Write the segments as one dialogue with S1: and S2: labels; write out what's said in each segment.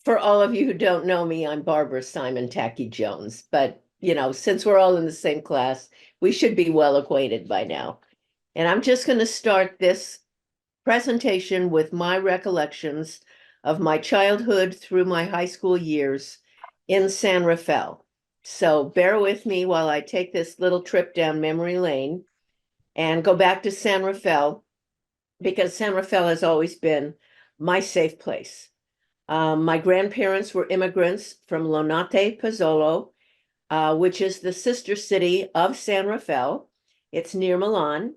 S1: For all of you who don't know me, I'm Barbara Simontacchi Jones. But, since we're all in the same class, we should be well acquainted by now. And I'm just going to start this presentation with my recollections of my childhood through my high school years in San Rafael. So bear with me while I take this little trip down memory lane and go back to San Rafael, because San Rafael has always been my safe place. My grandparents were immigrants from Lonate, Pozzolo, which is the sister city of San Rafael. It's near Milan,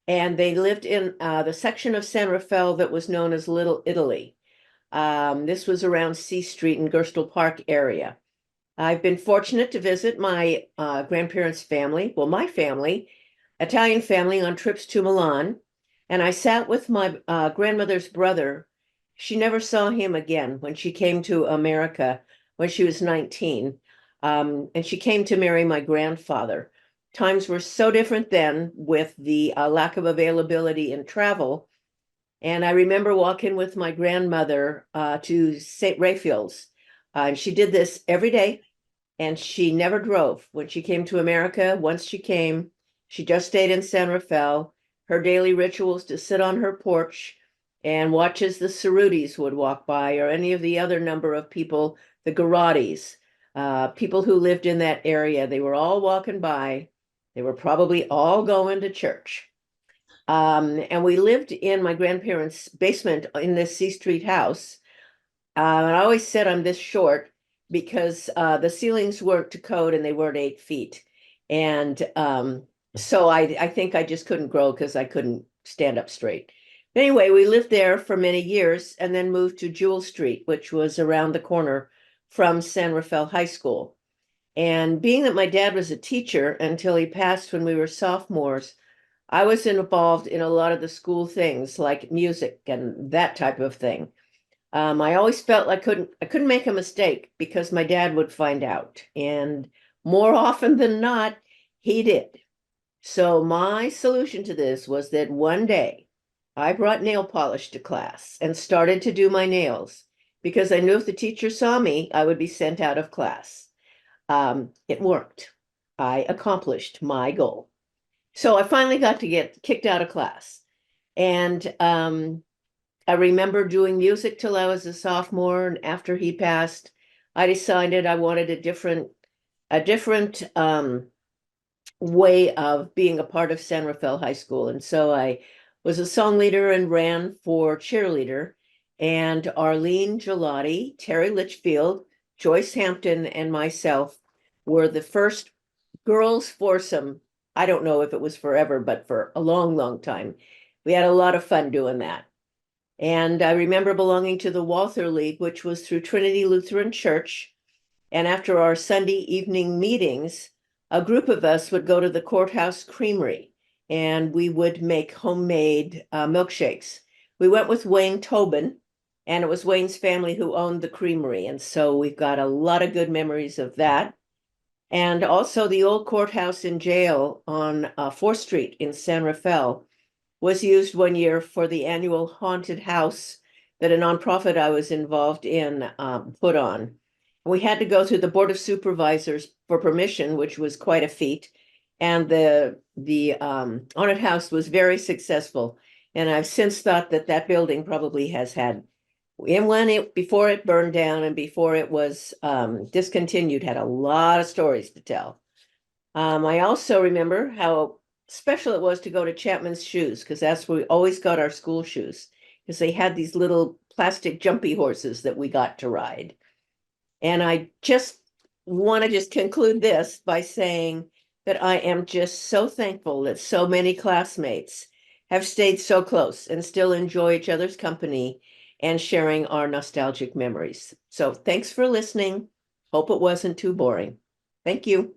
S1: and they lived in the section of San Rafael that was known as Little Italy. This was around C Street and Gerstle Park area. I've been fortunate to visit my grandparents' family, well, my family, Italian family, on trips to Milan. And I sat with my grandmother's brother. She never saw him again when she came to America when she was 19. And she came to marry my grandfather. Times were so different then with the lack of availability in travel. And I remember walking with my grandmother to St. Raphael's. And she did this every day, and she never drove. When she came to America, once she came, she just stayed in San Rafael. Her daily rituals to sit on her porch and watch as the Cerrutis would walk by, or any of the other number of people, the Garattis, people who lived in that area. They were all walking by. They were probably all going to church. And we lived in my grandparents' basement in this C Street house. And I always said I'm this short because the ceilings weren't to code and they weren't 8 feet. And so I think I just couldn't grow because I couldn't stand up straight. Anyway, we lived there for many years and then moved to Jewel Street, which was around the corner from San Rafael High School. And being that my dad was a teacher until he passed when we were sophomores, I was involved in a lot of the school things like music and that type of thing. I always felt I couldn't make a mistake because my dad would find out, and more often than not, he did. So my solution to this was that one day I brought nail polish to class and started to do my nails because I knew if the teacher saw me, I would be sent out of class. It worked. I accomplished my goal. So I finally got to get kicked out of class. And I remember doing music till I was a sophomore, and after he passed, I decided I wanted a different way of being a part of San Rafael High School. And so I was a song leader and ran for cheerleader. And Arlene Gelati, Terry Litchfield, Joyce Hampton, and myself were the first girls foursome. I don't know if it was forever, but for a long, long time. We had a lot of fun doing that. And I remember belonging to the Walther League, which was through Trinity Lutheran Church. And after our Sunday evening meetings, a group of us would go to the courthouse creamery and we would make homemade milkshakes. We went with Wayne Tobin, and it was Wayne's family who owned the creamery. And so we've got a lot of good memories of that. And also the old courthouse and jail on 4th Street in San Rafael was used one year for the annual haunted house that a nonprofit I was involved in put on. We had to go through the Board of Supervisors for permission, which was quite a feat. And the haunted house was very successful. And I've since thought that that building probably has had, and before it burned down and before it was discontinued, had a lot of stories to tell. I also remember how special it was to go to Chapman's Shoes, because that's where we always got our school shoes, because they had these little plastic jumpy horses that we got to ride. And I just want to just conclude this by saying that I am just so thankful that so many classmates have stayed so close and still enjoy each other's company and sharing our nostalgic memories. So thanks for listening. Hope it wasn't too boring. Thank you.